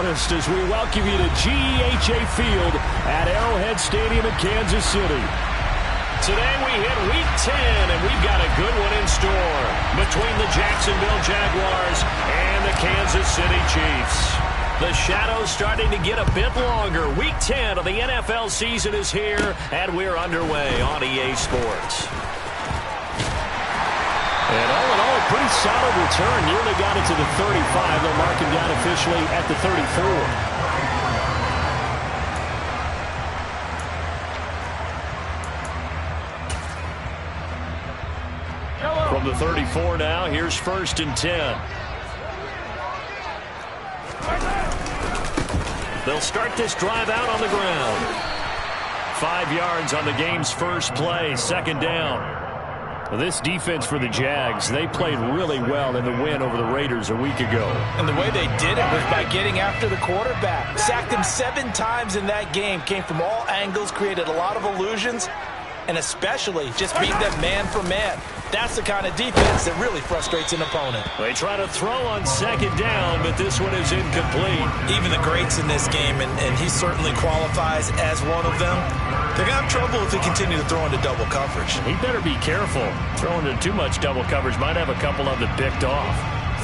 August as we welcome you to GEHA Field at Arrowhead Stadium in Kansas City. Today we hit Week 10, and we've got a good one in store between the Jacksonville Jaguars and the Kansas City Chiefs. The shadow's starting to get a bit longer. Week 10 of the NFL season is here, and we're underway on EA Sports. And all in all, a pretty solid return. Nearly got it to the 35. They'll mark him down officially at the 34. From the 34 now, here's 1st and 10. They'll start this drive out on the ground. 5 yards on the game's first play, 2nd down. This defense for the Jags, they played really well in the win over the Raiders a week ago. And the way they did it was by getting after the quarterback. Sacked him 7 times in that game. Came from all angles, created a lot of illusions, and especially just beat them man for man. That's the kind of defense that really frustrates an opponent. They try to throw on 2nd down, but this one is incomplete. Even the greats in this game, and he certainly qualifies as one of them, they're going to have trouble if they continue to throw into double coverage. He better be careful. Throwing into too much double coverage might have a couple of them picked off.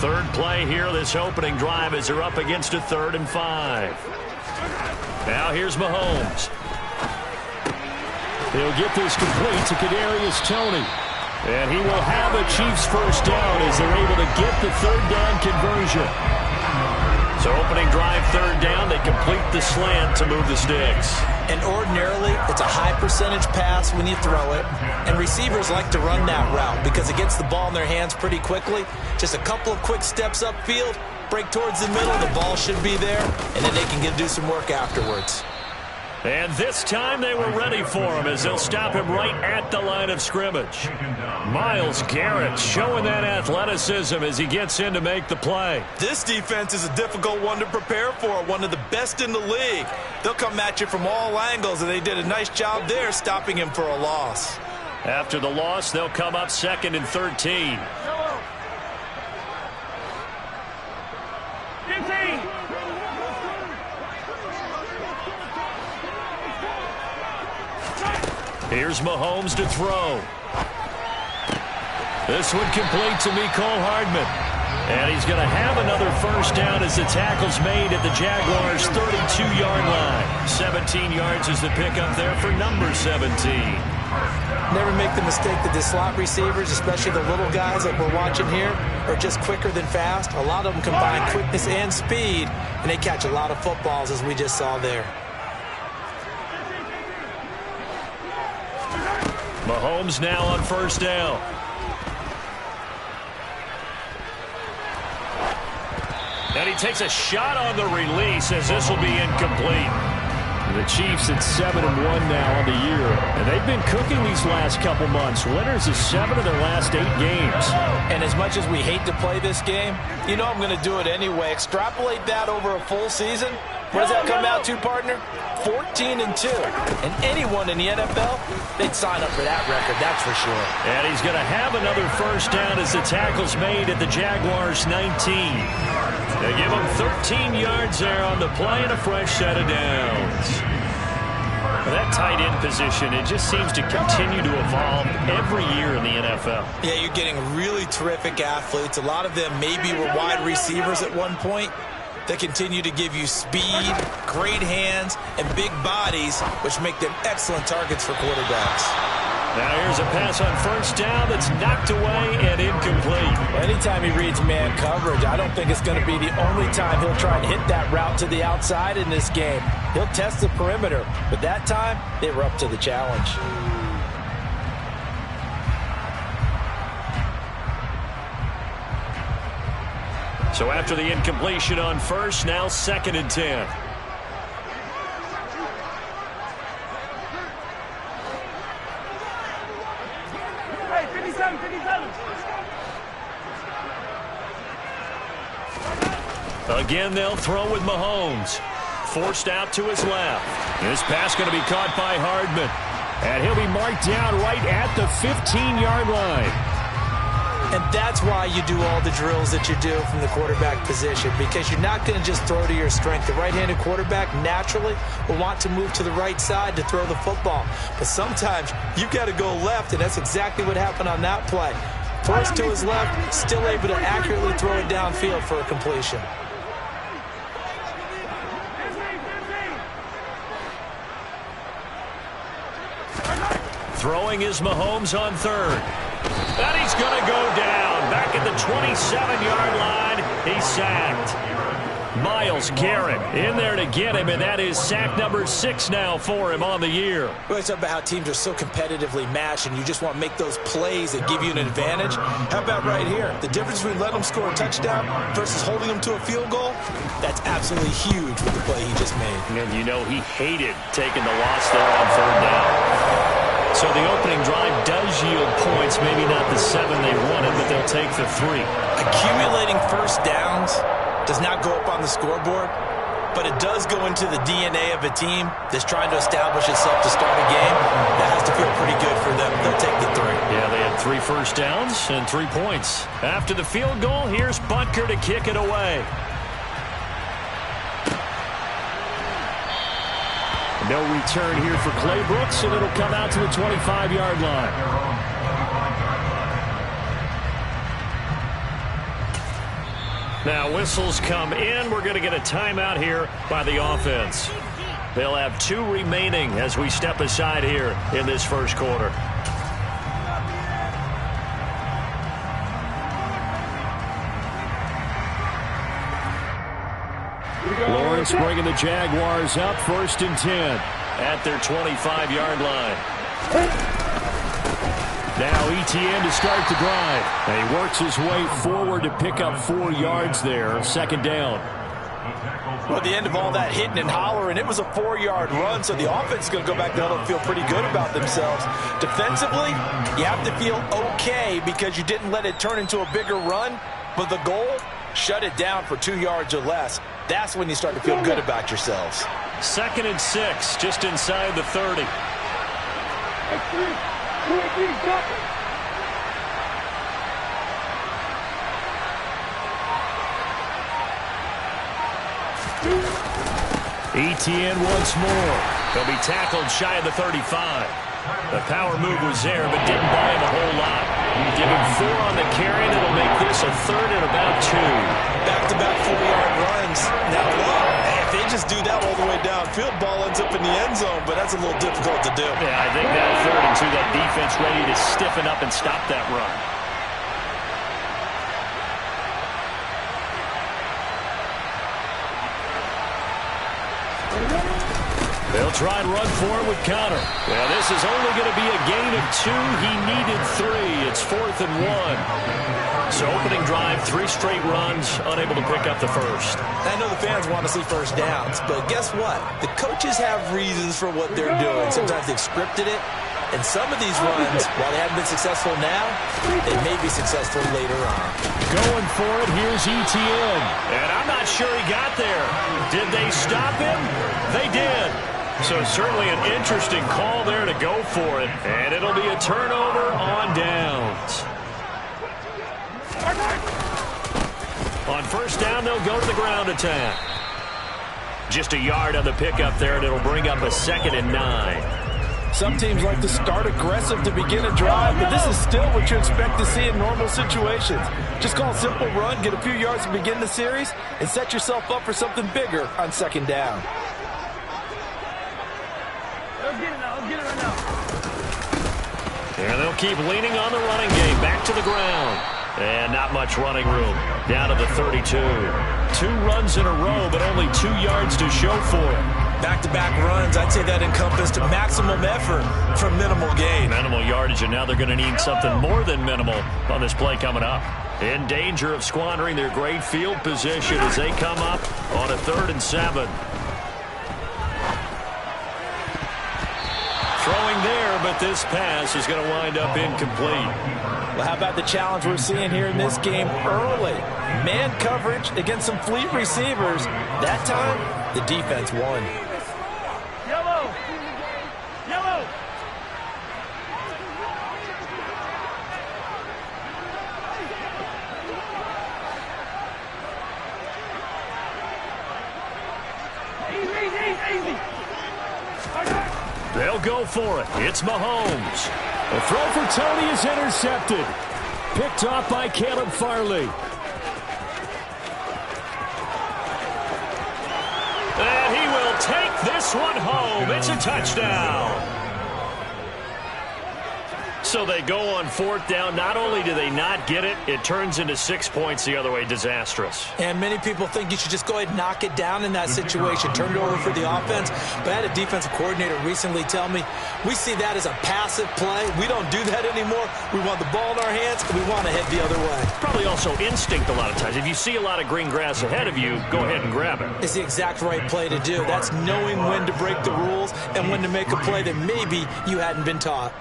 3rd play here, this opening drive, as they're up against a 3rd and 5. Now here's Mahomes. He'll get this complete to Kadarius Toney. And he will have a Chiefs 1st down as they're able to get the 3rd down conversion. So opening drive, 3rd down, they complete the slant to move the sticks. And ordinarily, it's a high percentage pass when you throw it. And receivers like to run that route because it gets the ball in their hands pretty quickly. Just a couple of quick steps upfield, break towards the middle, the ball should be there, and then they can do some work afterwards. And this time they were ready for him as they'll stop him right at the line of scrimmage. Myles Garrett showing that athleticism as he gets in to make the play. This defense is a difficult one to prepare for, one of the best in the league. They'll come at you from all angles, and they did a nice job there stopping him for a loss. After the loss, they'll come up 2nd and 13. Here's Mahomes to throw. This one complete to Mecole Hardman. And he's going to have another 1st down as the tackle's made at the Jaguars' 32-yard line. 17 yards is the pickup there for number 17. Never make the mistake that the slot receivers, especially the little guys like we're watching here, are just quicker than fast. A lot of them combine quickness and speed, and they catch a lot of footballs, as we just saw there. Mahomes now on 1st down. And he takes a shot on the release as this will be incomplete. The Chiefs at 7-1 now on the year. And they've been cooking these last couple months. Winners of 7 of their last 8 games. And as much as we hate to play this game, you know I'm going to do it anyway. Extrapolate that over a full season. What does that come out to, partner? 14-2. And anyone in the NFL, they'd sign up for that record, that's for sure. And he's going to have another 1st down as the tackle's made at the Jaguars' 19. They give him 13 yards there on the play and a fresh set of downs. That tight end position, it just seems to continue to evolve every year in the NFL. Yeah, you're getting really terrific athletes. A lot of them maybe were wide receivers at one point. They continue to give you speed, great hands, and big bodies, which make them excellent targets for quarterbacks. Now here's a pass on 1st down that's knocked away and incomplete. Anytime he reads man coverage, I don't think it's going to be the only time he'll try and hit that route to the outside in this game. He'll test the perimeter, but that time, they were up to the challenge. So after the incompletion on 1st, now 2nd and 10. Hey, 57, 57. Again, they'll throw with Mahomes. Forced out to his left. This pass going to be caught by Hardman. And he'll be marked down right at the 15-yard line. And that's why you do all the drills that you do from the quarterback position, because you're not going to just throw to your strength. The right-handed quarterback naturally will want to move to the right side to throw the football. But sometimes you've got to go left, and that's exactly what happened on that play. Forced to his left, still able to accurately throw it downfield for a completion. Throwing is Mahomes on third. And he's going to go down. Back at the 27-yard line, he's sacked. Myles Garrett in there to get him, and that is sack number 6 now for him on the year. We always talk about how teams are so competitively matched, and you just want to make those plays that give you an advantage. How about right here? The difference between letting them score a touchdown versus holding them to a field goal, that's absolutely huge with the play he just made. And you know he hated taking the loss there on third down. So the opening drive does yield points, maybe not the 7 they wanted, but they'll take the 3. Accumulating first downs does not go up on the scoreboard, but it does go into the DNA of a team that's trying to establish itself to start a game. That has to feel pretty good for them. They'll take the 3. Yeah, they had 3 first downs and 3 points. After the field goal, here's Butker to kick it away. No return here for Clay Brooks, and it'll come out to the 25-yard line. Now whistles come in. We're going to get a timeout here by the offense. They'll have 2 remaining as we step aside here in this first quarter. Lawrence bringing the Jaguars up, 1st and 10 at their 25-yard line. Now Etienne to start the drive. And he works his way forward to pick up 4 yards there, 2nd down. Well, at the end of all that hitting and hollering, it was a 4-yard run, so the offense is going to go back down and feel pretty good about themselves. Defensively, you have to feel okay because you didn't let it turn into a bigger run, but the goal, shut it down for 2 yards or less. That's when you start to feel good about yourselves. 2nd and 6, just inside the 30. Etienne once more. He'll be tackled shy of the 35. The power move was there, but didn't buy him a whole lot. Give him 4 on the carry, and it'll make this a 3rd and about 2. Back-to-back 4-yard runs. Now, look, if they just do that all the way downfield, ball ends up in the end zone, but that's a little difficult to do. Yeah, I think that 3rd and 2, that defense ready to stiffen up and stop that run. They'll try and run for him with Connor. Well, this is only going to be a gain of 2. He needed 3. It's 4th and 1. So opening drive, 3 straight runs, unable to pick up the first. I know the fans want to see first downs, but guess what? The coaches have reasons for what they're doing. Sometimes they've scripted it, and some of these runs, while they haven't been successful now, they may be successful later on. Going for it, here's Etienne. And I'm not sure he got there. Did they stop him? They did. So certainly an interesting call there to go for it. And it'll be a turnover on downs. On first down, they'll go to the ground attack. Just a yard on the pickup there, and it'll bring up a 2nd and 9. Some teams like to start aggressive to begin a drive, but this is still what you expect to see in normal situations. Just call a simple run, get a few yards to begin the series, and set yourself up for something bigger on 2nd down. Get it right now. And they'll keep leaning on the running game. Back to the ground. And not much running room. Down to the 32. 2 runs in a row, but only 2 yards to show for it. Back-to-back runs, I'd say that encompassed maximum effort for minimal gain. Minimal yardage, and now they're going to need something more than minimal on this play coming up. In danger of squandering their great field position as they come up on a 3rd and 7. Throwing there, but this pass is going to wind up incomplete. Well, how about the challenge we're seeing here in this game early? Man coverage against some fleet receivers. That time, the defense won. Yellow. Yellow. Easy. They'll go for it. It's Mahomes. The throw for Tony is intercepted. Picked off by Caleb Farley. And he will take this one home. It's a touchdown. So they go on fourth down. Not only do they not get it, it turns into 6 points the other way. Disastrous. And many people think you should just go ahead and knock it down in that situation. Turn it over for the offense. But I had a defensive coordinator recently tell me, we see that as a passive play. We don't do that anymore. We want the ball in our hands, and we want to head the other way. Probably also instinct a lot of times. If you see a lot of green grass ahead of you, go ahead and grab it. It's the exact right play to do. That's knowing when to break the rules and when to make a play that maybe you hadn't been taught.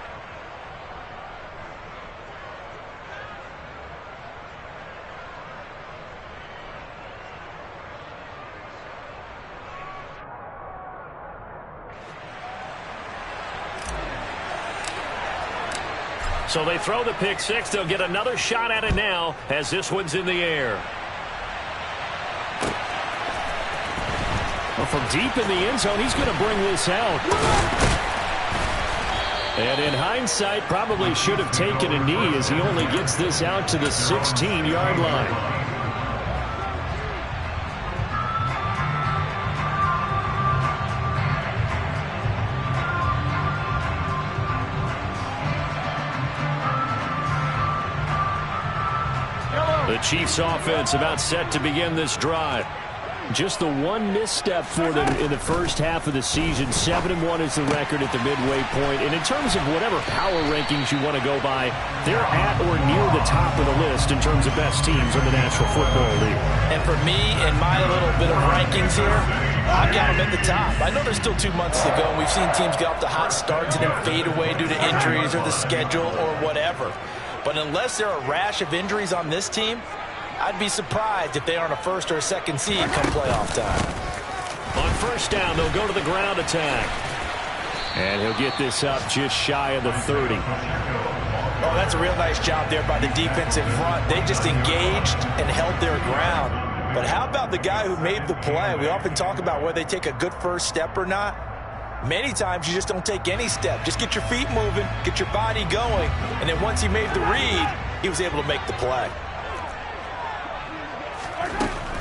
So they throw the pick six. They'll get another shot at it now as this one's in the air. Well, from deep in the end zone, he's going to bring this out. And in hindsight, probably should have taken a knee as he only gets this out to the 16-yard line. The Chiefs offense about set to begin this drive. Just the one misstep for them in the first half of the season. 7-1 is the record at the midway point. And in terms of whatever power rankings you want to go by, they're at or near the top of the list in terms of best teams in the National Football League. And for me, in my little bit of rankings here, I've got them at the top. I know there's still 2 months to go. We've seen teams get off to hot starts and then fade away due to injuries or the schedule or whatever. But unless there are a rash of injuries on this team, I'd be surprised if they aren't a first or a second seed come playoff time. On first down, they'll go to the ground attack. And he'll get this up just shy of the 30. Oh, that's a real nice job there by the defensive front. They just engaged and held their ground. But how about the guy who made the play? We often talk about whether they take a good first step or not. Many times you just don't take any step. Just get your feet moving, get your body going, and then once he made the read, he was able to make the play.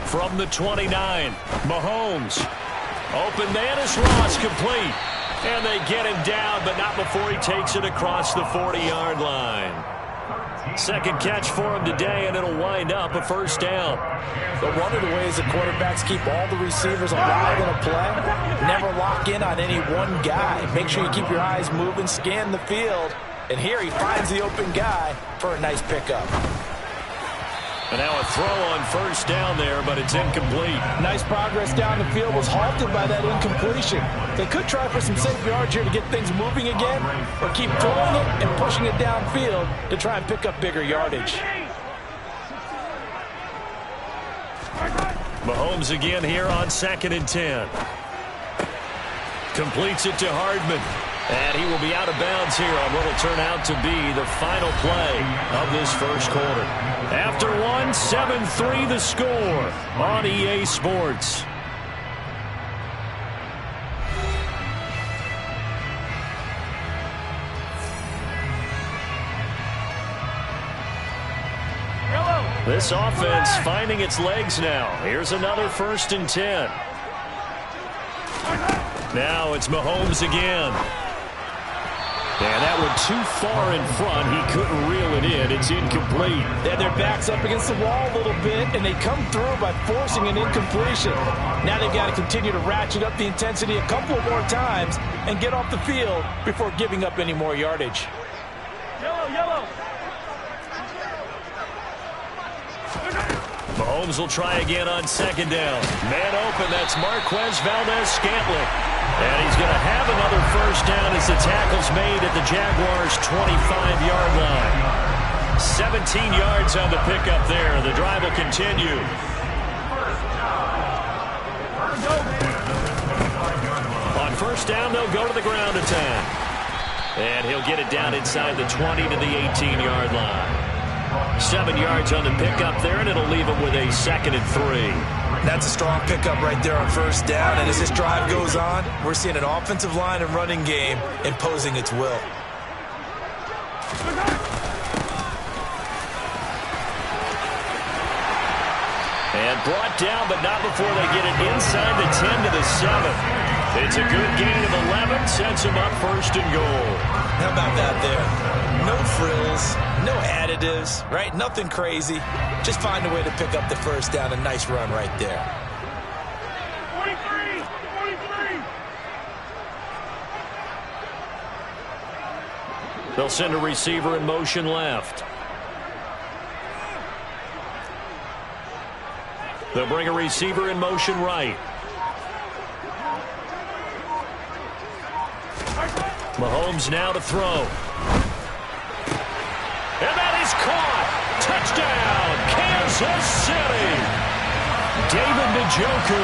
From the 29, Mahomes. Open man is Ross, complete. And they get him down, but not before he takes it across the 40-yard line. Second catch for him today, and it'll wind up a first down. But one of the ways the quarterbacks keep all the receivers alive in a play, never lock in on any one guy. Make sure you keep your eyes moving, scan the field. And here he finds the open guy for a nice pickup. And now a throw on first down there, but it's incomplete. Nice progress down the field, was halted by that incompletion. They could try for some safe yards here to get things moving again, or keep throwing it and pushing it downfield to try and pick up bigger yardage. Mahomes again here on 2nd and 10. Completes it to Hardman. And he will be out of bounds here on what will turn out to be the final play of this first quarter. After one, 7-3 the score on EA Sports. This offense finding its legs now. Here's another 1st and 10. Now it's Mahomes again. And that one too far in front. He couldn't reel it in. It's incomplete. Yeah, their back's up against the wall a little bit, and they come through by forcing an incompletion. Now they've got to continue to ratchet up the intensity a couple more times and get off the field before giving up any more yardage. Yellow. Mahomes will try again on 2nd down. Man open, that's Marquez Valdez-Scantling. And he's going to have another first down as the tackle's made at the Jaguars' 25-yard line. 17 yards on the pickup there. The drive will continue. On first down, they'll go to the ground attack. And he'll get it down inside the 20 to the 18-yard line. 7 yards on the pickup there, and it'll leave him with a 2nd and 3. That's a strong pickup right there on first down, and as this drive goes on, we're seeing an offensive line and running game imposing its will. And brought down, but not before they get it inside the 10 to the 7. It's a good gain of 11, sets him up 1st and goal. How about that there? No frills, no additives, right? Nothing crazy. Just find a way to pick up the first down. A nice run right there. 43! They'll send a receiver in motion left. They'll bring a receiver in motion right. Mahomes now to throw. And that is caught. Touchdown, Kansas City. David Njoku,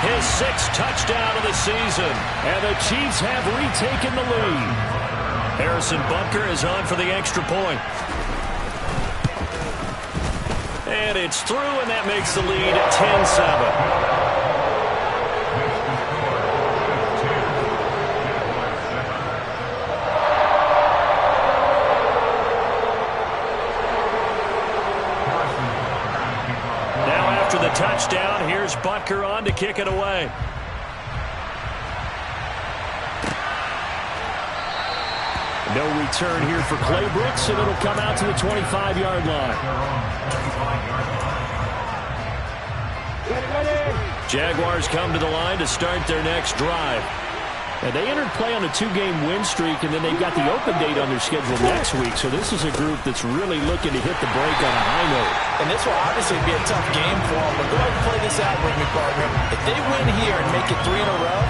his 6th touchdown of the season. And the Chiefs have retaken the lead. Harrison Butker is on for the extra point. And it's through, and that makes the lead 10-7. After the touchdown, here's Butker on to kick it away. No return here for Clay Brooks, and it'll come out to the 25-yard line. Jaguars come to the line to start their next drive. And they entered play on a 2-game win streak, and then they've got the open date on their schedule next week. So this is a group that's really looking to hit the break on a high note. And this will obviously be a tough game for them, but go ahead and play this out with me, partner. If they win here and make it 3 in a row,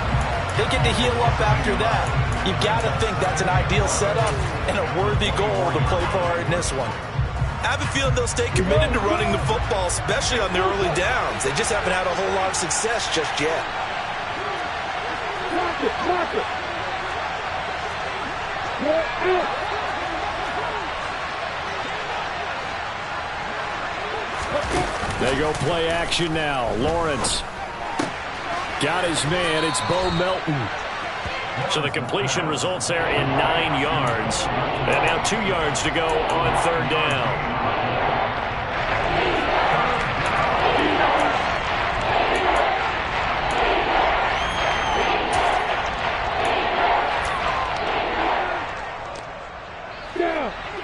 they get to heal up after that. You've got to think that's an ideal setup and a worthy goal to play for in this one. I have a feeling they'll stay committed to running the football, especially on the early downs. They just haven't had a whole lot of success just yet. They go play action now. Lawrence got his man. It's Bo Melton. So the completion results there in 9 yards. And now 2 yards to go on 3rd down.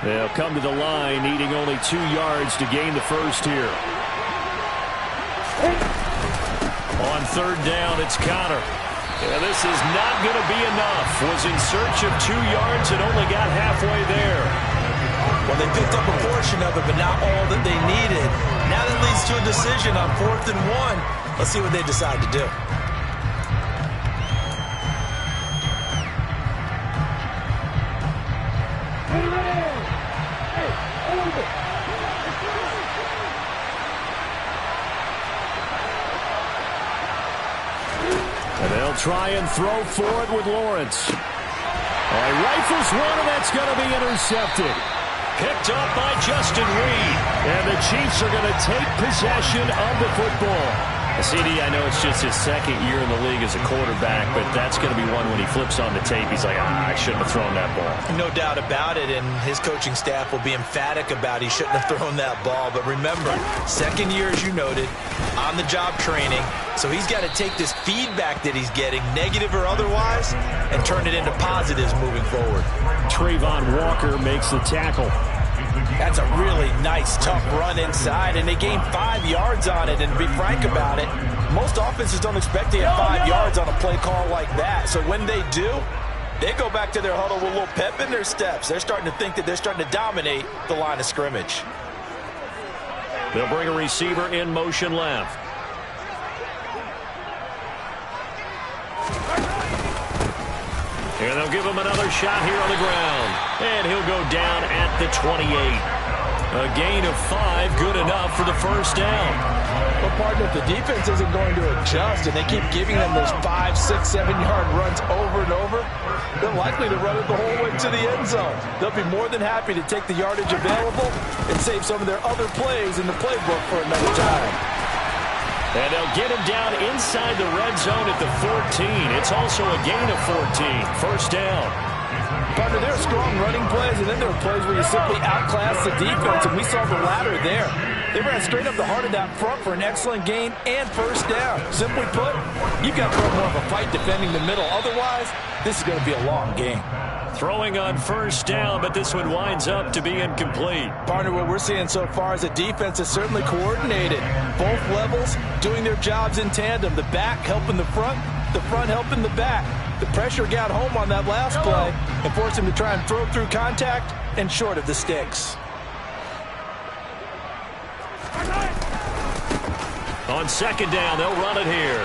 They'll come to the line, needing only 2 yards to gain the first here. On 3rd down, it's Connor. Yeah, this is not going to be enough. Was in search of 2 yards and only got halfway there. Well, they picked up a portion of it, but not all that they needed. Now that leads to a decision on 4th and 1. Let's see what they decide to do. And they'll try and throw for it with Lawrence. He rifles one, and that's going to be intercepted. Picked up by Justin Reed. And the Chiefs are going to take possession of the football. CD, I know it's just his 2nd year in the league as a quarterback, but that's going to be one when he flips on the tape. He's like, I shouldn't have thrown that ball. No doubt about it, and his coaching staff will be emphatic about he shouldn't have thrown that ball. But remember, 2nd year, as you noted, on-the-job training. So he's got to take this feedback that he's getting, negative or otherwise, and turn it into positives moving forward. Trayvon Walker makes the tackle. That's a really nice, tough run inside, and they gained 5 yards on it. And to be frank about it, most offenses don't expect to get 5 yards on a play call like that. So when they do, they go back to their huddle with a little pep in their steps. They're starting to think that they're starting to dominate the line of scrimmage. They'll bring a receiver in motion left. And they'll give him another shot here on the ground. And he'll go down at the 28. A gain of 5, good enough for the first down. Well, partner, if the defense isn't going to adjust and they keep giving them those 5, 6, 7-yard runs over and over, they're likely to run it the whole way to the end zone. They'll be more than happy to take the yardage available and save some of their other plays in the playbook for another time. And they'll get him down inside the red zone at the 14. It's also a gain of 14. First down. Partner, there are strong running plays, and then there are plays where you simply outclass the defense, and we saw the latter there. They ran straight up the heart of that front for an excellent gain and first down. Simply put, you've got to throw more of a fight defending the middle. Otherwise, this is going to be a long game. Throwing on first down, but this one winds up to be incomplete. Partner, what we're seeing so far is the defense is certainly coordinated. Both levels doing their jobs in tandem. The back helping the front helping the back. The pressure got home on that last play and forced him to try and throw through contact and short of the sticks. On second down, they'll run it here.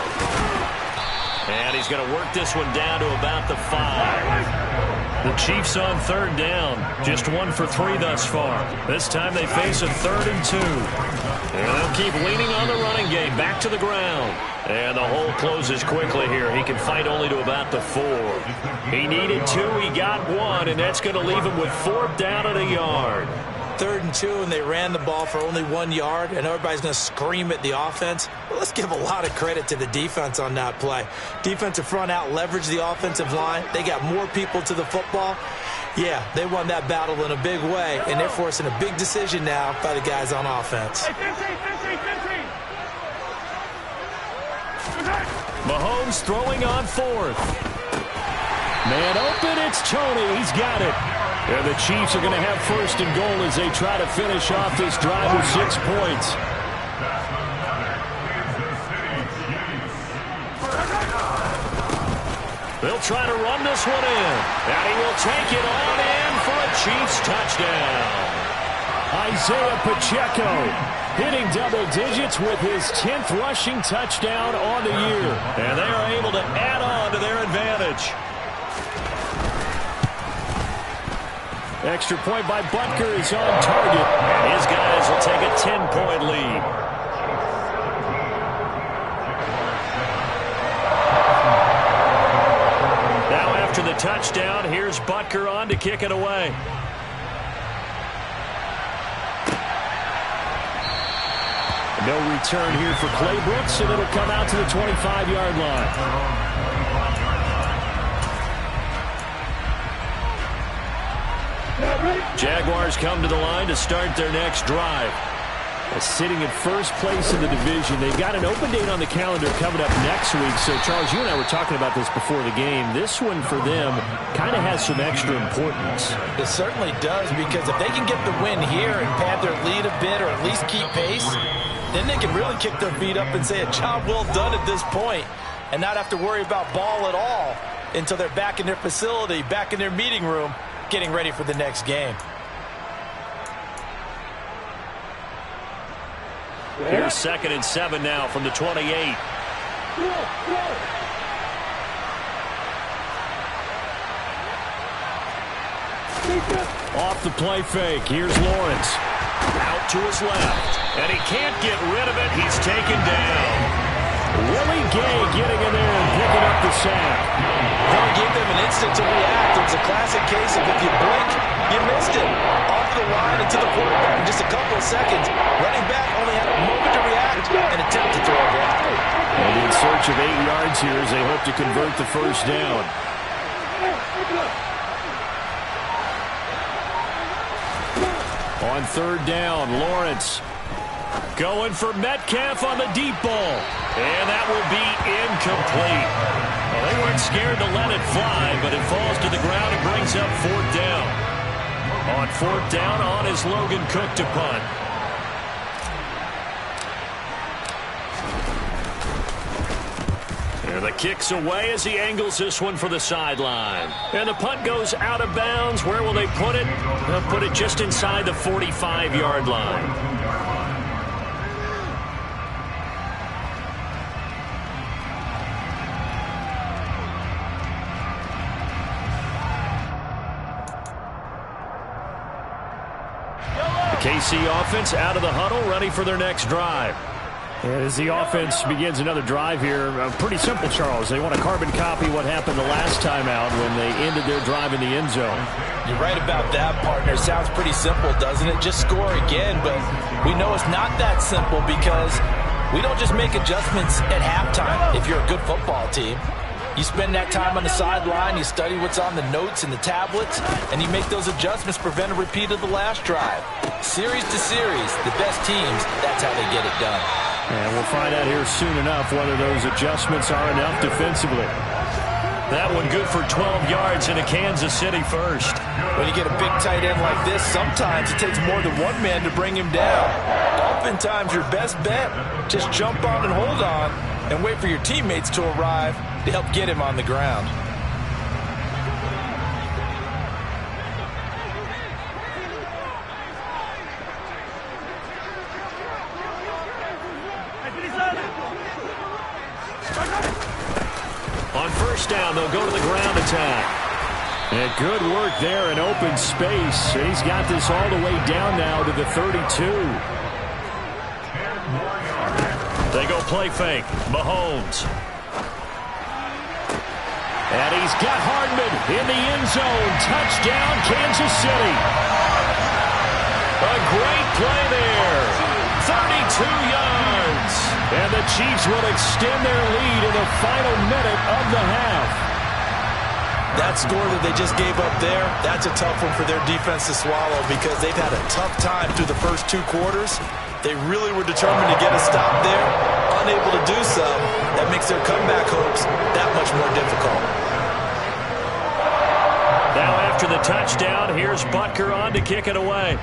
And he's going to work this one down to about the 5. The Chiefs on third down. Just 1 for 3 thus far. This time they face a 3rd and 2. And they'll keep leaning on the running game. Back to the ground. And the hole closes quickly here. He can fight only to about the 4. He needed 2. He got 1. And that's going to leave him with 4th down and a yard. 3rd and 2, and they ran the ball for only 1 yard, and everybody's going to scream at the offense. But let's give a lot of credit to the defense on that play. Defensive front out leveraged the offensive line. They got more people to the football. Yeah, they won that battle in a big way, and they're forcing a big decision now by the guys on offense. Mahomes throwing on 4th. Man open, it's Tony. He's got it. And the Chiefs are going to have 1st and goal as they try to finish off this drive with 6 points. They'll try to run this one in. And he will take it on in for a Chiefs touchdown. Isaiah Pacheco hitting double digits with his 10th rushing touchdown on the year. And they are able to add on to their advantage. Extra point by Butker is on target. And his guys will take a 10-point lead. Now after the touchdown, here's Butker on to kick it away. No return here for Clay Brooks, and it'll come out to the 25-yard line. Jaguars come to the line to start their next drive. Sitting in first place in the division. They've got an open date on the calendar coming up next week. So, Charles, you and I were talking about this before the game. This one for them kind of has some extra importance. It certainly does, because if they can get the win here and pad their lead a bit or at least keep pace, then they can really kick their feet up and say a job well done at this point and not have to worry about ball at all until they're back in their facility, back in their meeting room, getting ready for the next game. Here's 2nd and 7 now from the 28. Off the play fake. Here's Lawrence. Out to his left. And he can't get rid of it. He's taken down. Willie Gay getting in there and picking up the sack. They gave them an instant to react. It was a classic case of if you blink, you missed it. Off the line and to the quarterback in just a couple of seconds. Running back only had a moment to react and attempt to throw a ball. And in search of 8 yards here as they hope to convert the first down. On 3rd down, Lawrence going for Metcalf on the deep ball. And that will be incomplete. Well, they weren't scared to let it fly, but it falls to the ground and brings up 4th down. On 4th down, on is Logan Cook to punt. And the kick's away as he angles this one for the sideline. And the punt goes out of bounds. Where will they put it? They'll put it just inside the 45-yard line. KC offense out of the huddle, ready for their next drive. And as the offense begins another drive here, pretty simple, Charles. They want to carbon copy what happened the last time out when they ended their drive in the end zone. You're right about that, partner. Sounds pretty simple, doesn't it? Just score again, but we know it's not that simple because we don't just make adjustments at halftime if you're a good football team. You spend that time on the sideline, you study what's on the notes and the tablets, and you make those adjustments to prevent a repeat of the last drive. Series to series, the best teams, that's how they get it done. And we'll find out here soon enough whether those adjustments are enough defensively. That one good for 12 yards in a Kansas City first. When you get a big tight end like this, sometimes it takes more than one man to bring him down. Oftentimes, your best bet, just jump on and hold on and wait for your teammates to arrive to help get him on the ground. On first down, they'll go to the ground attack. And good work there in open space. And he's got this all the way down now to the 32. They go play fake. Mahomes. And he's got Hardman in the end zone. Touchdown, Kansas City. A great play there. 32 yards. And the Chiefs will extend their lead in the final minute of the half. That score that they just gave up there, that's a tough one for their defense to swallow because they've had a tough time through the first two quarters. They really were determined to get a stop there. Unable to do so, that makes their comeback hopes that much more difficult. Now after the touchdown, here's Butker on to kick it away.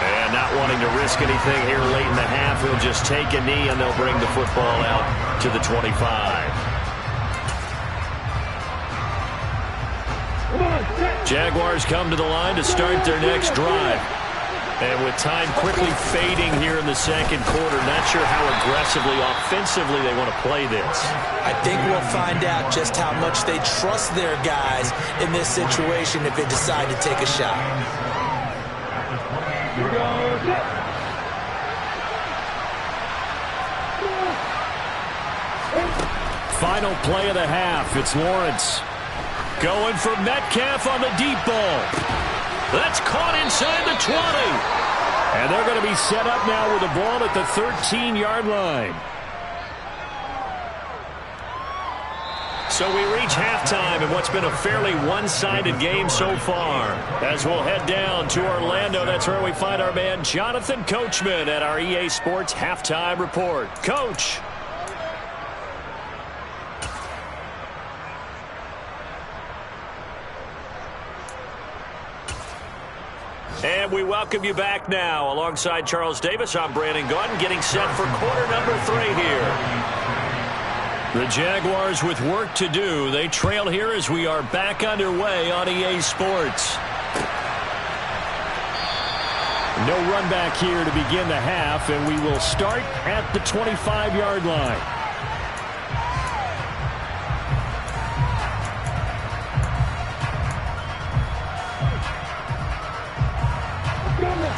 And not wanting to risk anything here late in the half, he'll just take a knee and they'll bring the football out to the 25. Jaguars come to the line to start their next drive. And with time quickly fading here in the second quarter, not sure how aggressively, offensively they want to play this. I think we'll find out just how much they trust their guys in this situation if they decide to take a shot. Final play of the half. It's Lawrence. Going for Metcalf on the deep ball. That's caught inside the 20. And they're going to be set up now with the ball at the 13-yard line. So we reach halftime in what's been a fairly one-sided game so far. As we'll head down to Orlando, that's where we find our man Jonathan Coachman at our EA Sports Halftime Report. Coach. And we welcome you back now. Alongside Charles Davis, I'm Brandon Gaudin, getting set for quarter number 3 here. The Jaguars with work to do. They trail here as we are back underway on EA Sports. No run back here to begin the half, and we will start at the 25-yard line.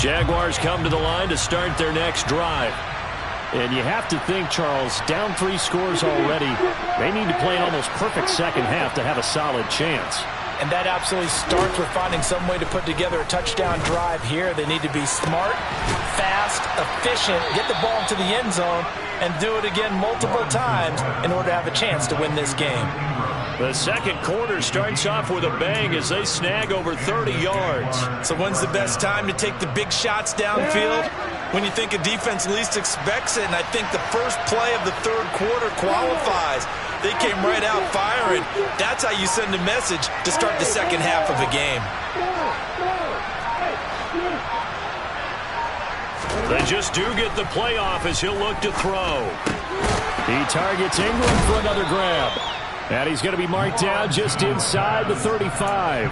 Jaguars come to the line to start their next drive. And you have to think, Charles, down 3 scores already. They need to play an almost perfect second half to have a solid chance. And that absolutely starts with finding some way to put together a touchdown drive here. They need to be smart, fast, efficient, get the ball into the end zone, and do it again multiple times in order to have a chance to win this game. The second quarter starts off with a bang as they snag over 30 yards. So when's the best time to take the big shots downfield? When you think a defense least expects it, and I think the first play of the third quarter qualifies. They came right out firing. That's how you send a message to start the second half of a game. They just do get the playoff as he'll look to throw. He targets Ingram for another grab. And he's going to be marked down just inside the 35.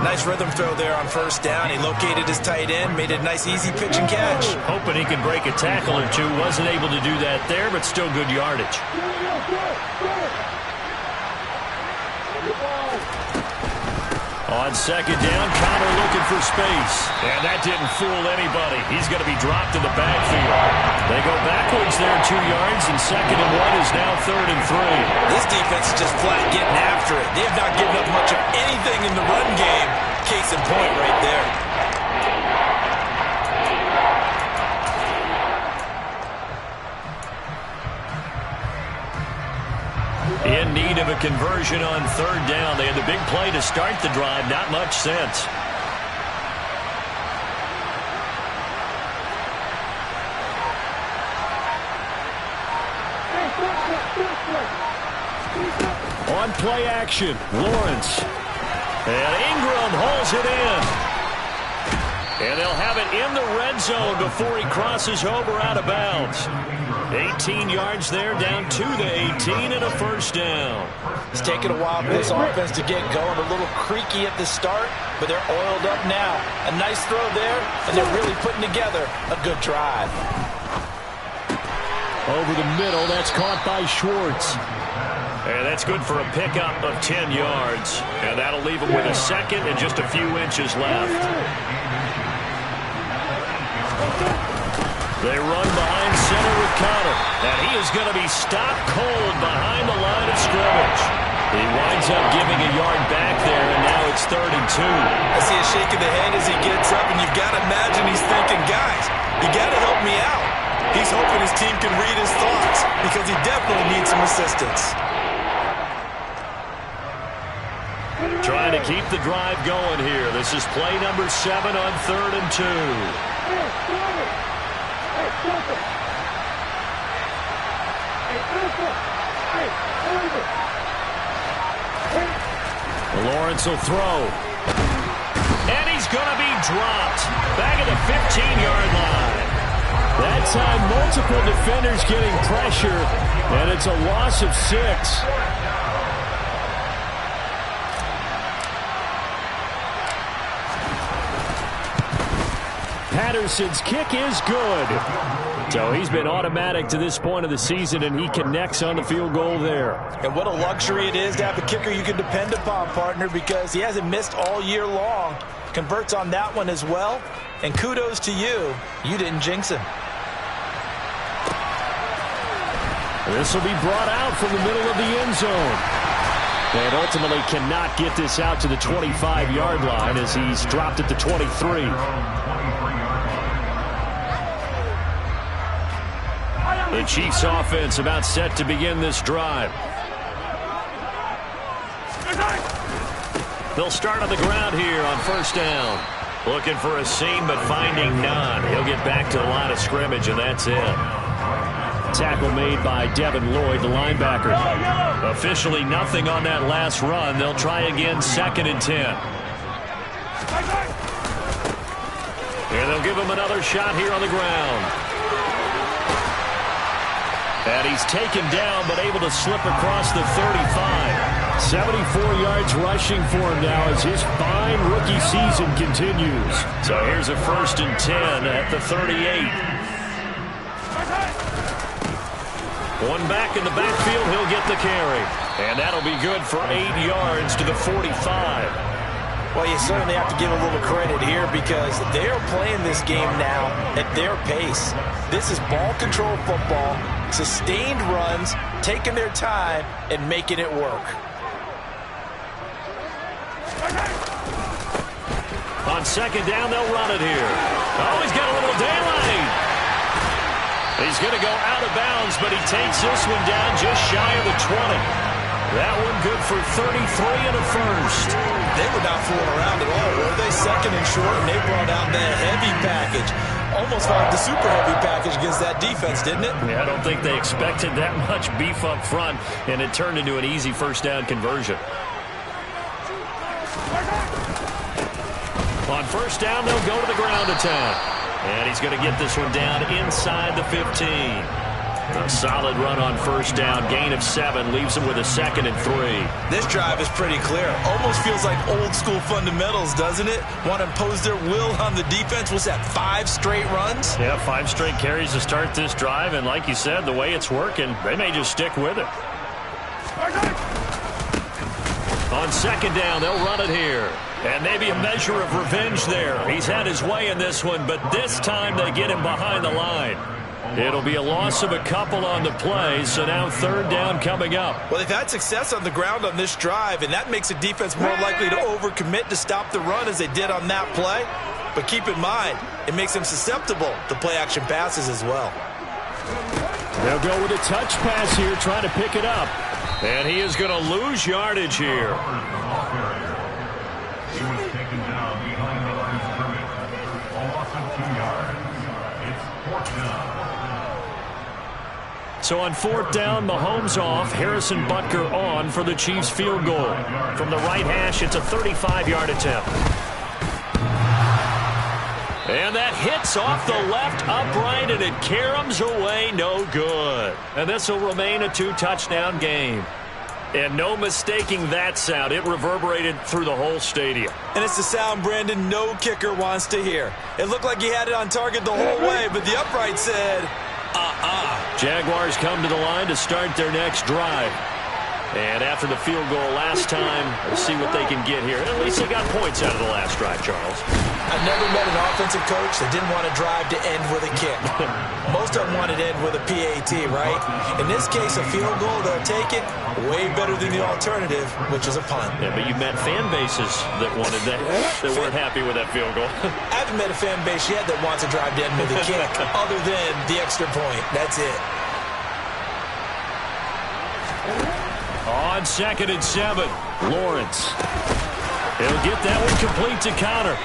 Nice rhythm throw there on first down. He located his tight end, made a nice easy pitch and catch. Hoping he could break a tackle or two. Wasn't able to do that there, but still good yardage. On second down, Connor looking for space. And that didn't fool anybody. He's going to be dropped in the backfield. They go backwards there 2 yards, and 2nd and 1 is now 3rd and 3. This defense is just flat getting after it. They have not given up much of anything in the run game. Case in point right there. In need of a conversion on 3rd down. They had the big play to start the drive. Not much sense. On play action, Lawrence. And Ingram hauls it in. And they'll have it in the red zone before he crosses over out of bounds. 18 yards there, down to the 18, and a 1st down. It's taken a while for this offense to get going. A little creaky at the start, but they're oiled up now. A nice throw there, and they're really putting together a good drive. Over the middle, that's caught by Schwartz. And that's good for a pickup of 10 yards. And that'll leave him with a 2nd and just a few inches left. They run behind center with Connor. And he is going to be stopped cold behind the line of scrimmage. He winds up giving a yard back there, and now it's 3rd and 2. I see a shake of the head as he gets up, and you've got to imagine he's thinking, guys, you got to help me out. He's hoping his team can read his thoughts because he definitely needs some assistance. Trying to keep the drive going here. This is play number 7 on 3rd and 2. Lawrence will throw. And he's going to be dropped. Back at the 15-yard line. That time, multiple defenders getting pressure, and it's a loss of 6. Patterson's kick is good. So he's been automatic to this point of the season, and he connects on the field goal there. And what a luxury it is to have a kicker you can depend upon, partner, because he hasn't missed all year long. Converts on that one as well. And kudos to you. You didn't jinx him. This will be brought out from the middle of the end zone. And ultimately cannot get this out to the 25-yard line as he's dropped at the 23. The Chiefs offense about set to begin this drive. They'll start on the ground here on 1st down. Looking for a seam, but finding none. He'll get back to the line of scrimmage, and that's it. Tackle made by Devin Lloyd, the linebacker. Officially nothing on that last run. They'll try again, 2nd and 10. And they'll give him another shot here on the ground. And he's taken down, but able to slip across the 35. 74 yards rushing for him now as his fine rookie season continues. So here's a 1st and 10 at the 38. One back in the backfield, he'll get the carry. And that'll be good for 8 yards to the 45. Well, you certainly have to give a little credit here because they're playing this game now at their pace. This is ball control football, sustained runs, taking their time and making it work. On 2nd down, they'll run it here. Oh, he's got a little daylight. He's going to go out of bounds, but he takes this one down just shy of the 20. That one good for 33 and a 1st. They were not fooling around at all, were they? 2nd and short, and they brought out that heavy package. Almost like the super heavy package against that defense, didn't it? Yeah, I don't think they expected that much beef up front, and it turned into an easy 1st down conversion. On 1st down, they'll go to the ground attack. And he's going to get this one down inside the 15. A solid run on 1st down. Gain of 7 leaves him with a 2nd and 3. This drive is pretty clear. Almost feels like old school fundamentals, doesn't it? Want to impose their will on the defense. Was that 5 straight runs? Yeah, 5 straight carries to start this drive. And like you said, the way it's working, they may just stick with it. On 2nd down, they'll run it here. And maybe a measure of revenge there. He's had his way in this one, but this time they get him behind the line. It'll be a loss of a couple on the play, so now third down coming up. Well, they've had success on the ground on this drive, and that makes the defense more likely to overcommit to stop the run as they did on that play. But keep in mind, it makes them susceptible to play-action passes as well. They'll go with a touch pass here, trying to pick it up. And he is going to lose yardage here. He was taken down behind the line of scrimmage. A loss of 2 yards. It's fourth down. So on fourth down, Mahomes off, Harrison Butker on for the Chiefs field goal. From the right hash, it's a 35-yard attempt. And that hits off the left upright, and it caroms away, no good. And this will remain a 2-touchdown game. And no mistaking that sound. It reverberated through the whole stadium. And it's the sound, Brandon, no kicker wants to hear. It looked like he had it on target the whole way, but the upright said, Jaguars come to the line to start their next drive. And after the field goal last time, we'll see what they can get here. At least they got points out of the last drive, Charles. I've never met an offensive coach that didn't want to drive to end with a kick. Most of them wanted to end with a PAT, right? In this case, a field goal, they'll take it way better than the alternative, which is a punt. Yeah, but you met fan bases that wanted that, that weren't happy with that field goal. I haven't met a fan base yet that wants to drive to end with a kick, other than the extra point. That's it. On 2nd and 7, Lawrence. He'll get that one complete to Connor.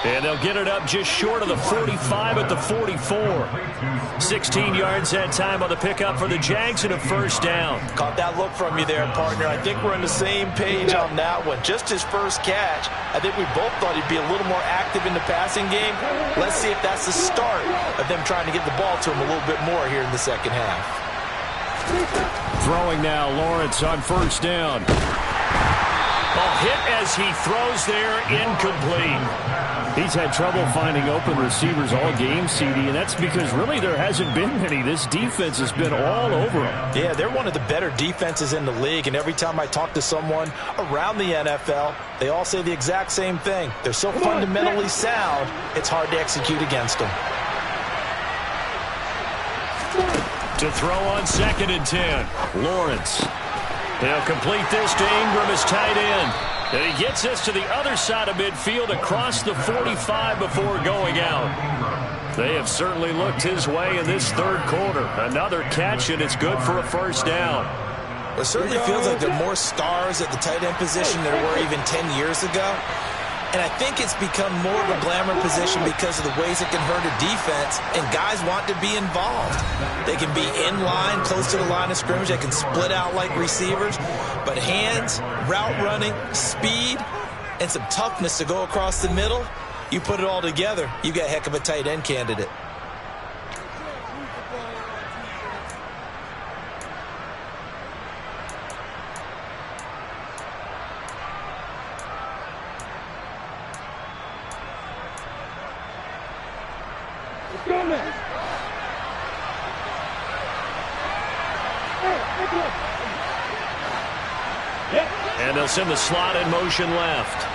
And they'll get it up just short of the 45 at the 44. 16 yards that time on the pickup for the Jags and a first down. Caught that look from you there, partner. I think we're on the same page on that one. Just his first catch. I think we both thought he'd be a little more active in the passing game. Let's see if that's the start of them trying to get the ball to him a little bit more here in the second half. Throwing now, Lawrence on first down. A hit as he throws there, incomplete. He's had trouble finding open receivers all game, CD, and that's because really there hasn't been many. This defense has been all over him. Yeah, they're one of the better defenses in the league, and every time I talk to someone around the NFL, they all say the exact same thing. They're so fundamentally sound, it's hard to execute against them. To throw on 2nd and 10, Lawrence. He'll complete this to Ingram as tight end. And he gets this to the other side of midfield across the 45 before going out. They have certainly looked his way in this third quarter. Another catch, and it's good for a first down. It certainly feels like there are more stars at the tight end position than there were even 10 years ago. And I think it's become more of a glamour position because of the ways it can hurt a defense, and guys want to be involved. They can be in line, close to the line of scrimmage. They can split out like receivers. But hands, route running, speed, and some toughness to go across the middle, you put it all together, you got a heck of a tight end candidate. And they'll send the slot in motion left.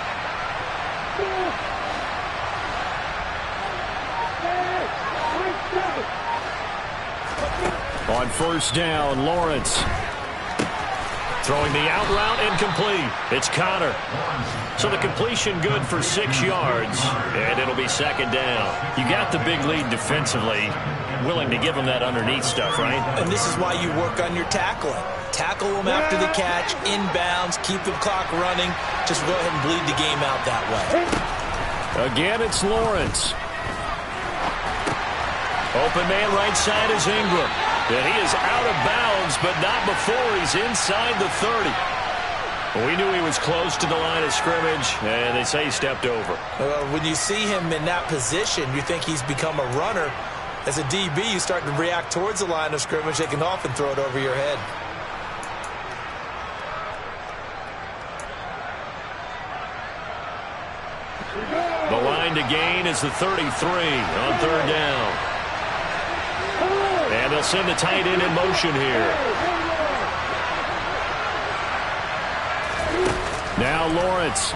On first down, Lawrence. Throwing the out route, incomplete. It's Connor. So the completion good for 6 yards, and it'll be second down. You got the big lead defensively. Willing to give them that underneath stuff, right? And this is why you work on your tackling. Tackle them after the catch, inbounds, keep the clock running. Just go ahead and bleed the game out that way. Again, it's Lawrence. Open man right side is Ingram. And he is out of bounds, but not before he's inside the 30. We knew he was close to the line of scrimmage, and they say he stepped over. When you see him in that position, you think he's become a runner. As a DB, you start to react towards the line of scrimmage. They can often throw it over your head. The line to gain is the 33 on third down. And they'll send the tight end in motion here. Now Lawrence.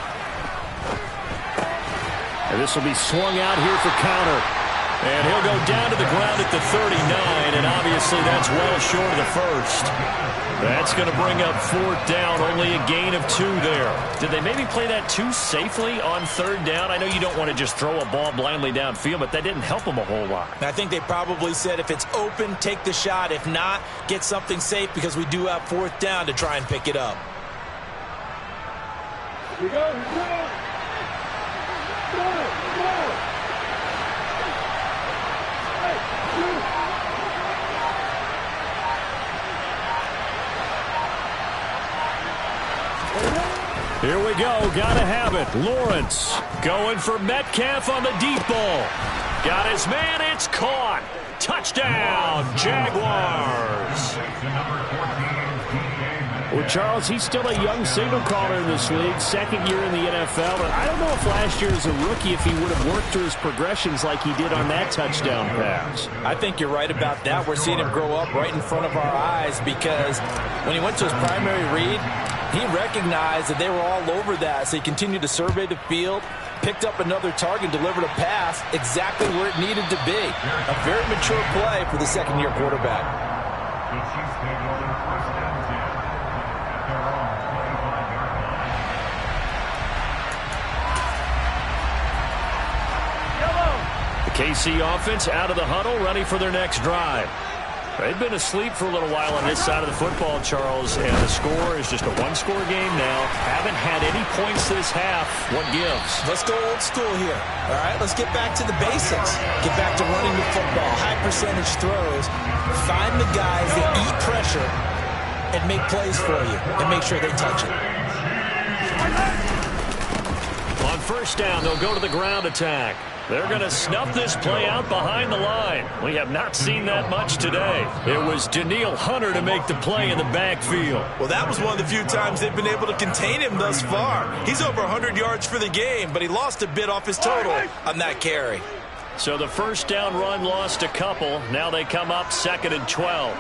And this will be swung out here for counter. And he'll go down to the ground at the 39, and obviously that's well short of the first. That's going to bring up 4th down, only a gain of 2 there. Did they maybe play that too safely on 3rd down? I know you don't want to just throw a ball blindly downfield, but that didn't help them a whole lot. I think they probably said if it's open, take the shot. If not, get something safe because we do have 4th down to try and pick it up. Here we go. Here we go. Here we go. Gotta have it. Lawrence going for Metcalf on the deep ball. Got his man. It's caught. Touchdown, Jaguars. Well, Charles, he's still a young signal caller in this league, 2nd year in the NFL. And I don't know if last year as a rookie, if he would have worked through his progressions like he did on that touchdown pass. I think you're right about that. We're seeing him grow up right in front of our eyes because when he went to his primary read, he recognized that they were all over that, so he continued to survey the field, picked up another target, delivered a pass exactly where it needed to be. A very mature play for the 2nd-year quarterback. The KC offense out of the huddle, ready for their next drive. They've been asleep for a little while on this side of the football, Charles, and the score is just a 1-score game now. Haven't had any points this half. What gives? Let's go old school here. All right, let's get back to the basics. Get back to running the football, high percentage throws. Find the guys that eat pressure and make plays for you and make sure they touch it. On 1st down, they'll go to the ground attack. They're going to snuff this play out behind the line. We have not seen that much today. It was Danielle Hunter to make the play in the backfield. Well, that was one of the few times they've been able to contain him thus far. He's over 100 yards for the game, but he lost a bit off his total on that carry. So the 1st down run lost a couple. Now they come up 2nd and 12.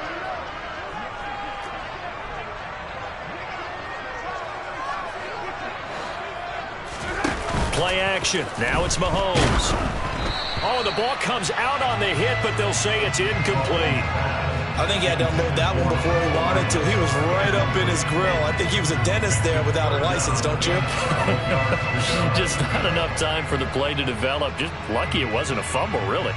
Play action. Now it's Mahomes. Oh, the ball comes out on the hit, but they'll say it's incomplete. I think he had to unload that one before he wanted to. He was right up in his grill. I think he was a dentist there without a license, don't you? Just not enough time for the play to develop. Just lucky it wasn't a fumble, really.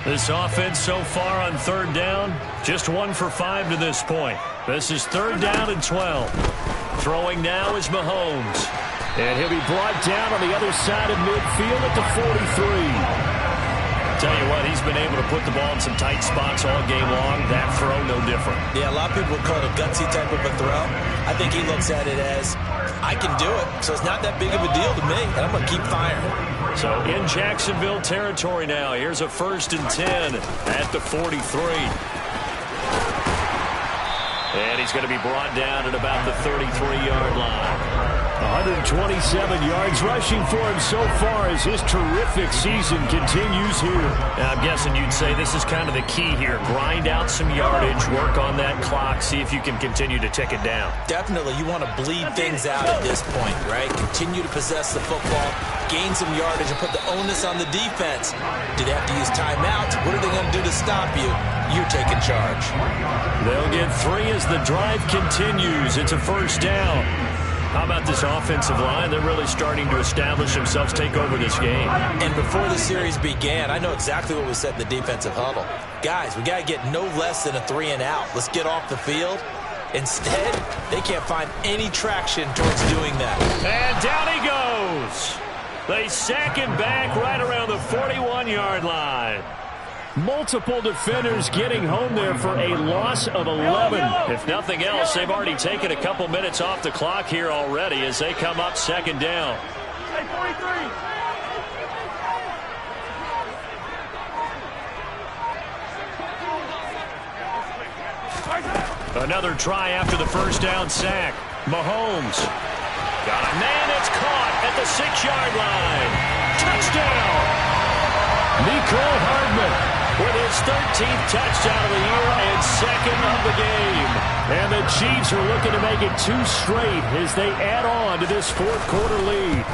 This offense so far on 3rd down, just 1 for 5 to this point. This is 3rd down and 12. Throwing now is Mahomes. And he'll be brought down on the other side of midfield at the 43. Tell you what, he's been able to put the ball in some tight spots all game long. That throw, no different. Yeah, a lot of people would call it a gutsy type of a throw. I think he looks at it as, I can do it, so it's not that big of a deal to me, and I'm going to keep firing. So in Jacksonville territory now. Here's a 1st and 10 at the 43. And he's going to be brought down at about the 33-yard line. 127 yards rushing for him so far as his terrific season continues here. Now, I'm guessing you'd say this is kind of the key here. Grind out some yardage, work on that clock, see if you can continue to tick it down. Definitely, you want to bleed things out at this point, right? Continue to possess the football, gain some yardage, and put the onus on the defense. Do they have to use timeouts? What are they going to do to stop you? You're taking charge. They'll get 3 as the drive continues. It's a 1st down. How about this offensive line? They're really starting to establish themselves, take over this game. And before the series began, I know exactly what was said in the defensive huddle. Guys, we got to get no less than a 3 and out. Let's get off the field. Instead, they can't find any traction towards doing that. And down he goes. They sack him back right around the 41-yard line. Multiple defenders getting home there for a loss of 11. If nothing else, they've already taken a couple minutes off the clock here already as they come up 2nd down. Hey, 43. Another try after the 1st down sack. Mahomes. Got a man, it's caught at the 6-yard line. Touchdown! Mecole Hardman. with his 13th touchdown of the year and second of the game. And the Chiefs are looking to make it 2 straight as they add on to this fourth quarter lead.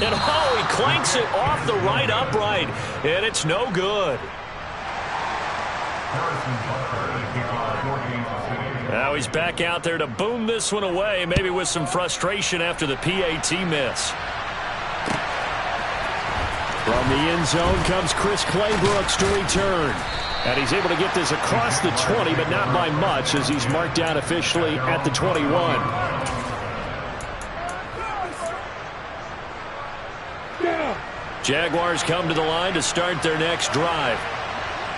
And he clanks it off the right upright, and it's no good. Now he's back out there to boom this one away, maybe with some frustration after the PAT miss. From the end zone comes Chris Claybrooks to return. And he's able to get this across the 20, but not by much, as he's marked down officially at the 21. Jaguars come to the line to start their next drive.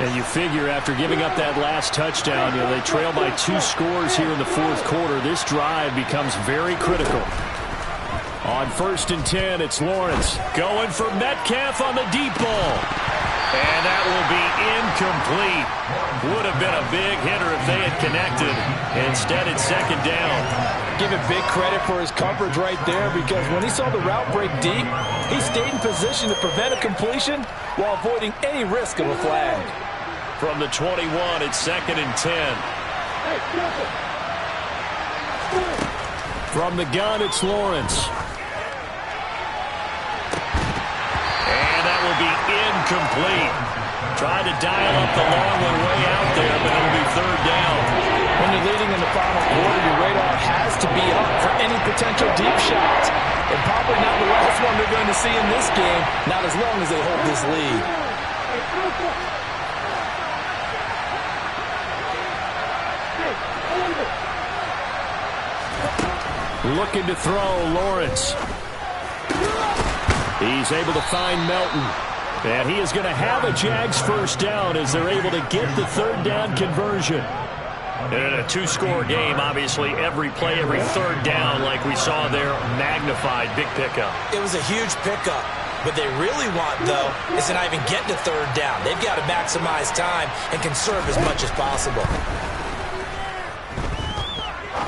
And you figure after giving up that last touchdown, they trail by 2 scores here in the fourth quarter. This drive becomes very critical. On 1st and 10, it's Lawrence going for Metcalf on the deep ball. And that will be incomplete. Would have been a big hitter if they had connected. Instead, it's second down. Give him big credit for his coverage right there, because when he saw the route break deep, he stayed in position to prevent a completion while avoiding any risk of a flag. From the 21, it's 2nd and 10. From the gun, it's Lawrence. And that will be incomplete. Tried to dial up the long one way out there, but it'll be 3rd down. When you're leading in the final quarter, your radar has to be up for any potential deep shots. And probably not the last one they're going to see in this game, not as long as they hold this lead. Looking to throw, Lawrence. He's able to find Melton. And he is going to have a Jags first down as they're able to get the 3rd down conversion. In a 2-score game, obviously, every play, every 3rd down, like we saw there, magnified. Big pickup. It was a huge pickup. What they really want, though, is to not even get to 3rd down. They've got to maximize time and conserve as much as possible.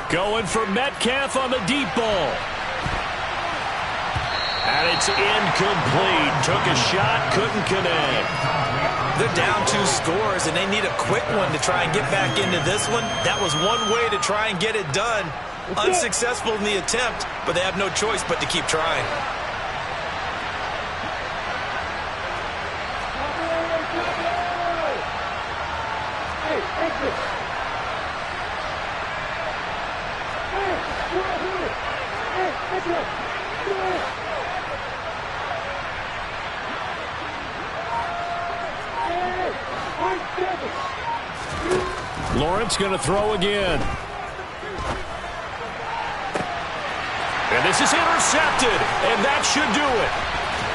Going for Metcalf on the deep ball. And it's incomplete. Took a shot, couldn't connect. They're down 2 scores, and they need a quick one to try and get back into this one. That was one way to try and get it done. Unsuccessful in the attempt, but they have no choice but to keep trying. Lawrence going to throw again. And this is intercepted, and that should do it.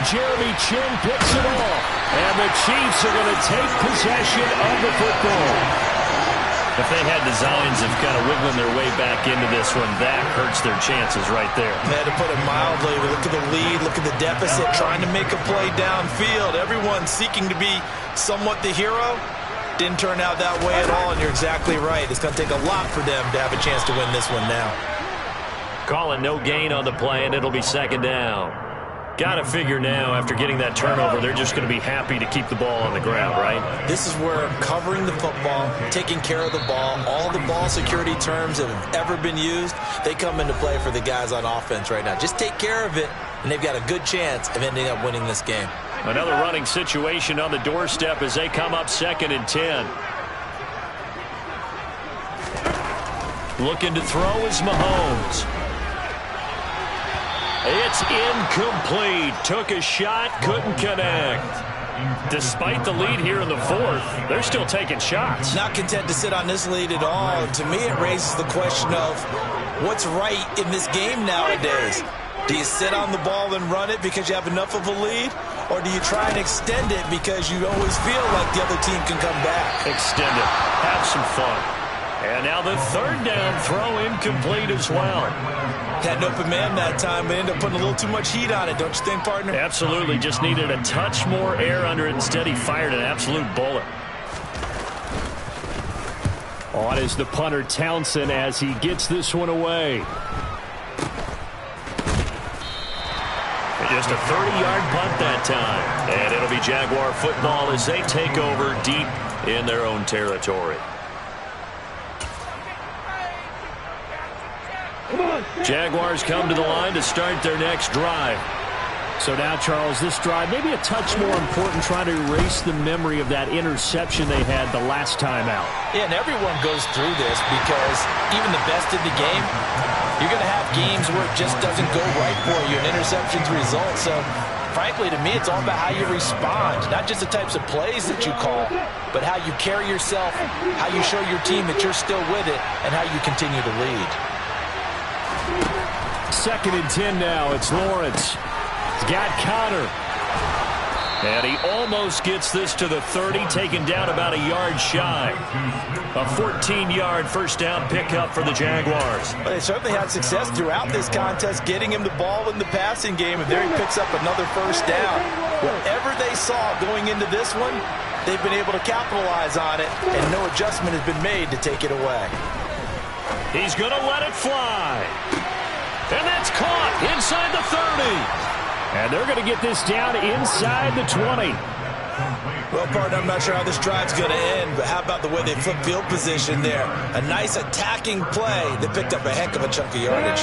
Jeremy Chin picks it off, and the Chiefs are going to take possession of the football. If they had designs of kind of wiggling their way back into this one, that hurts their chances right there. They had to put it mildly. Look at the lead, look at the deficit, trying to make a play downfield. Everyone seeking to be somewhat the hero. Didn't turn out that way at all, and you're exactly right. It's going to take a lot for them to have a chance to win this one now. Calling no gain on the play, and it'll be 2nd down. Got to figure now, after getting that turnover, they're just going to be happy to keep the ball on the ground, right? This is where covering the football, taking care of the ball, all the ball security terms that have ever been used, they come into play for the guys on offense right now. Just take care of it, and they've got a good chance of ending up winning this game. Another running situation on the doorstep as they come up 2nd and 10. Looking to throw is Mahomes. It's incomplete. Took a shot, couldn't connect. Despite the lead here in the 4th, they're still taking shots. Not content to sit on this lead at all. To me, it raises the question of what's right in this game nowadays. Do you sit on the ball and run it because you have enough of a lead? Or do you try and extend it because you always feel like the other team can come back? Extend it. Have some fun. And now the 3rd down throw incomplete as well. Had an open man that time, but ended up putting a little too much heat on it, don't you think, partner? Absolutely. Just needed a touch more air under it. Instead, he fired an absolute bullet. On is the punter, Townsend, as he gets this one away. Just a 30-yard punt that time. And it'll be Jaguar football as they take over deep in their own territory. Jaguars come to the line to start their next drive. So now, Charles, this drive maybe a touch more important, trying to erase the memory of that interception they had the last time out. Yeah, and everyone goes through this because even the best in the game, you're going to have games where it just doesn't go right for you, and interceptions result. So, frankly, to me, it's all about how you respond, not just the types of plays that you call, but how you carry yourself, how you show your team that you're still with it, and how you continue to lead. 2nd and 10 now. It's Lawrence. He's got Connor. And he almost gets this to the 30, taken down about a yard shy. A 14-yard first down pickup for the Jaguars. Well, they certainly had success throughout this contest, getting him the ball in the passing game, and there he picks up another first down. Whatever they saw going into this one, they've been able to capitalize on it, and no adjustment has been made to take it away. He's going to let it fly. And that's caught inside the 30. And they're going to get this down inside the 20. Well, partner, I'm not sure how this drive's going to end, but how about the way they flip field position there? A nice attacking play that picked up a heck of a chunk of yardage.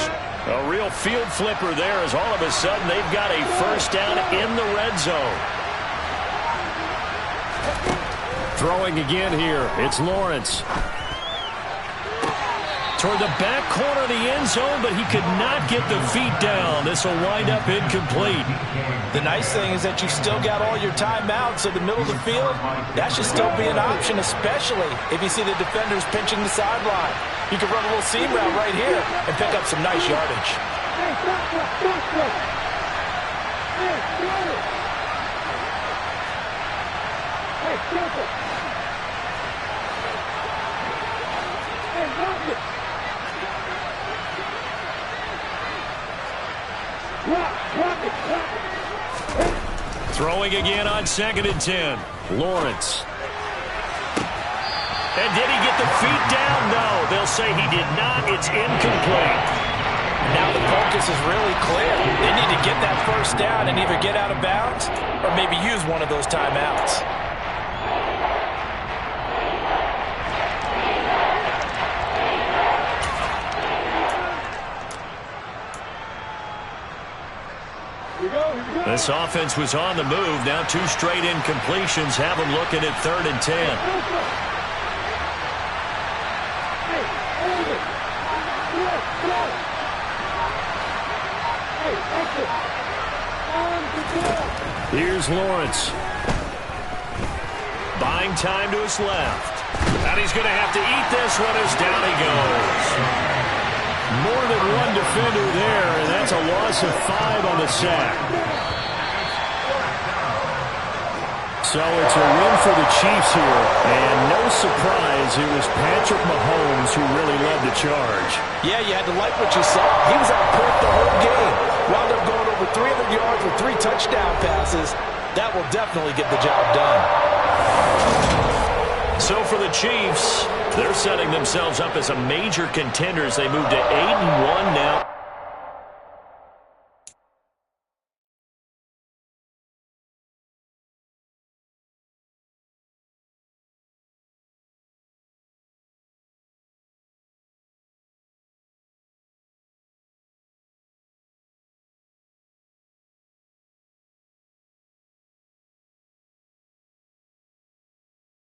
A real field flipper there as all of a sudden they've got a first down in the red zone. Throwing again here. It's Lawrence. Toward the back corner of the end zone, but he could not get the feet down. This will wind up incomplete. The nice thing is that you've still got all your timeouts, so the middle of the field, that should still be an option, especially if you see the defenders pinching the sideline. You can run a little seam route right here and pick up some nice yardage. Throwing again on 2nd and 10. Lawrence. And did he get the feet down? No, they'll say he did not. It's incomplete. Now the focus is really clear. They need to get that first down and either get out of bounds or maybe use one of those timeouts. This offense was on the move. Now 2 straight incompletions have them looking at 3rd and 10. Here's Lawrence. Buying time to his left. And he's going to have to eat this one as down he goes. More than one defender there, and that's a loss of 5 on the sack. So it's a win for the Chiefs here, and no surprise, it was Patrick Mahomes who really led the charge. Yeah, you had to like what you saw. He was on point the whole game. Wound up going over 300 yards with 3 touchdown passes. That will definitely get the job done. So for the Chiefs, they're setting themselves up as a major contender as they move to 8-1 now.